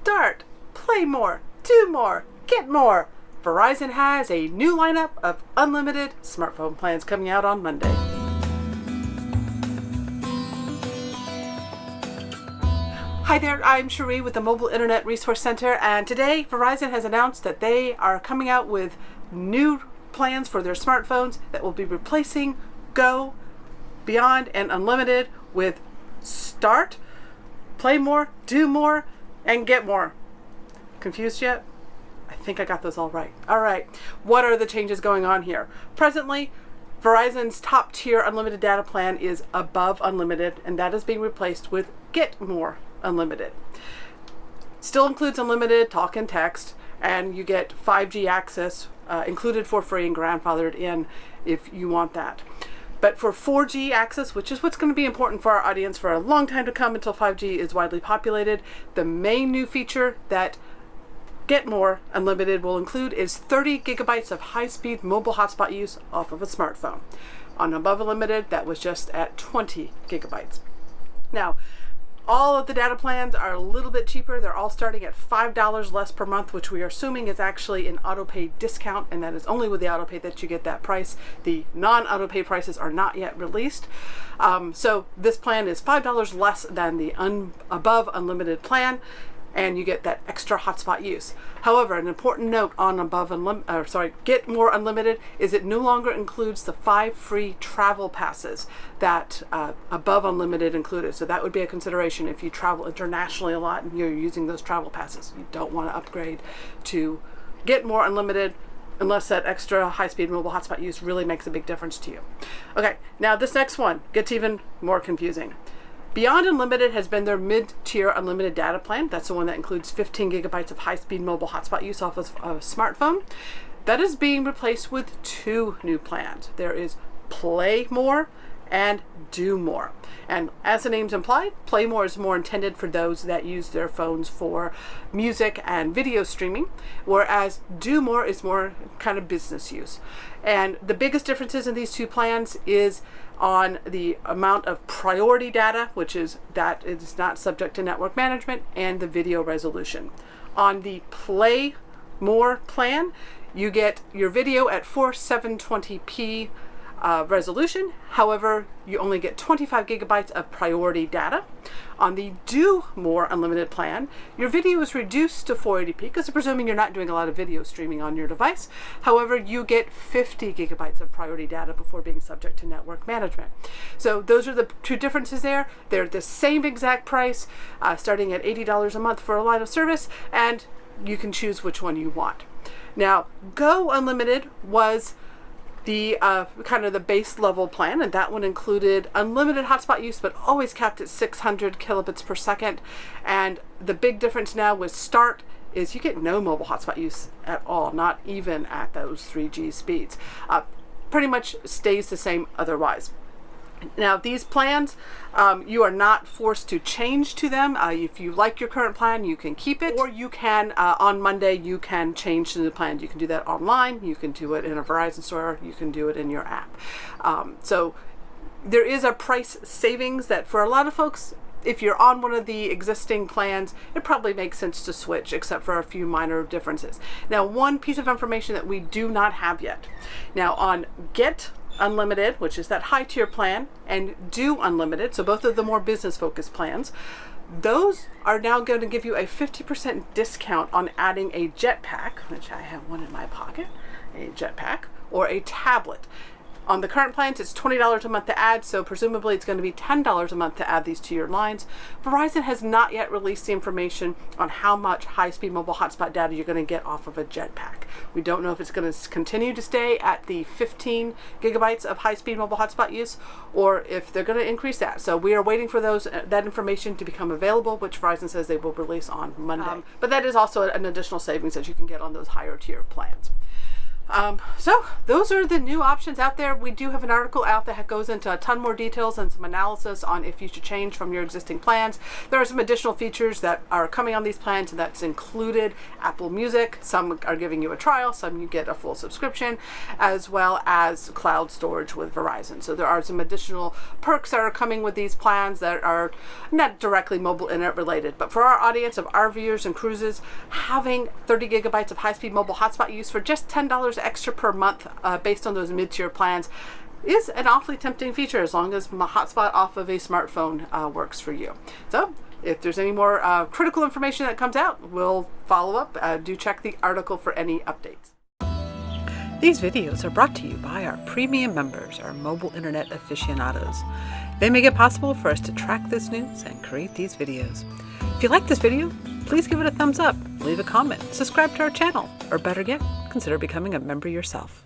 start, play more, do more, get more. Verizon has a new lineup of unlimited smartphone plans coming out on Monday. Hi there, I'm Cherie with the Mobile Internet Resource Center, and today Verizon has announced that they are coming out with new plans for their smartphones that will be replacing Go, Beyond, and Unlimited with Start, Play More, Do More, and Get More. Confused yet? I think I got those all right. All right, what are the changes going on here? Presently, Verizon's top tier unlimited data plan is Above Unlimited, and that is being replaced with Get More Unlimited. Still includes unlimited talk and text, and you get 5G access included for free and grandfathered in if you want that. But for 4G access, which is what's going to be important for our audience for a long time to come until 5G is widely populated, the main new feature that Get More Unlimited will include is 30 gigabytes of high-speed mobile hotspot use off of a smartphone. On Above Unlimited, that was just at 20 gigabytes. Now, all of the data plans are a little bit cheaper. They're all starting at $5 less per month, which we are assuming is actually an auto-pay discount, and that is only with the auto-pay that you get that price. The non-auto-pay prices are not yet released. So this plan is $5 less than the Above Unlimited plan, and you get that extra hotspot use. However, an important note on Get More Unlimited is it no longer includes the 5 free travel passes that Above Unlimited included. So that would be a consideration if you travel internationally a lot and you're using those travel passes. You don't want to upgrade to Get More Unlimited unless that extra high-speed mobile hotspot use really makes a big difference to you. Okay, now this next one gets even more confusing. Beyond Unlimited has been their mid-tier unlimited data plan. That's the one that includes 15 gigabytes of high-speed mobile hotspot use off of a smartphone. That is being replaced with 2 new plans. There is Play More and Do More. And as the names imply, Play More is more intended for those that use their phones for music and video streaming, whereas Do More is more kind of business use. And the biggest differences in these 2 plans is on the amount of priority data, which is that it is not subject to network management, and the video resolution. On the Play More plan, you get your video at 720p resolution. However, you only get 25 gigabytes of priority data. On the Do More Unlimited plan, your video is reduced to 480p because presuming you're not doing a lot of video streaming on your device. However, you get 50 gigabytes of priority data before being subject to network management. So those are the 2 differences there. They're the same exact price, starting at $80 a month for a line of service, and you can choose which one you want. Now, Go Unlimited was the kind of the base level plan, and that one included unlimited hotspot use but always capped at 600 kilobits per second. And the big difference now with Start is you get no mobile hotspot use at all, not even at those 3G speeds. Pretty much stays the same otherwise. Now these plans, you are not forced to change to them. If you like your current plan, you can keep it, or you can, on Monday, you can change to the plan. You can do that online, you can do it in a Verizon store, you can do it in your app. So there is a price savings that for a lot of folks, if you're on one of the existing plans, it probably makes sense to switch, except for a few minor differences. Now, one piece of information that we do not have yet. Now on Get Unlimited, which is that high tier plan, and Do Unlimited, so both of the more business focused plans, those are now going to give you a 50% discount on adding a jetpack, which I have one in my pocket, a jetpack, or a tablet. On the current plans, it's $20 a month to add, so presumably it's going to be $10 a month to add these to your lines. Verizon has not yet released the information on how much high-speed mobile hotspot data you're going to get off of a jetpack. We don't know if it's going to continue to stay at the 15 gigabytes of high-speed mobile hotspot use, or if they're going to increase that. So we are waiting for that information to become available, which Verizon says they will release on Monday. But that is also an additional savings that you can get on those higher tier plans. So those are the new options out there. We do have an article out that goes into a ton more details and some analysis on if you should change from your existing plans. There are some additional features that are coming on these plans, and that's included Apple Music. Some are giving you a trial, some you get a full subscription, as well as cloud storage with Verizon. So there are some additional perks that are coming with these plans that are not directly mobile internet related. But for our audience of RVers and cruises, having 30 gigabytes of high-speed mobile hotspot use for just $10 extra per month based on those mid-tier plans is an awfully tempting feature, as long as my hotspot off of a smartphone works for you. So if there's any more critical information that comes out, we'll follow up. Do check the article for any updates. These videos are brought to you by our premium members, our mobile internet aficionados. They make it possible for us to track this news and create these videos. If you like this video, please give it a thumbs up, leave a comment, subscribe to our channel, or better yet, consider becoming a member yourself.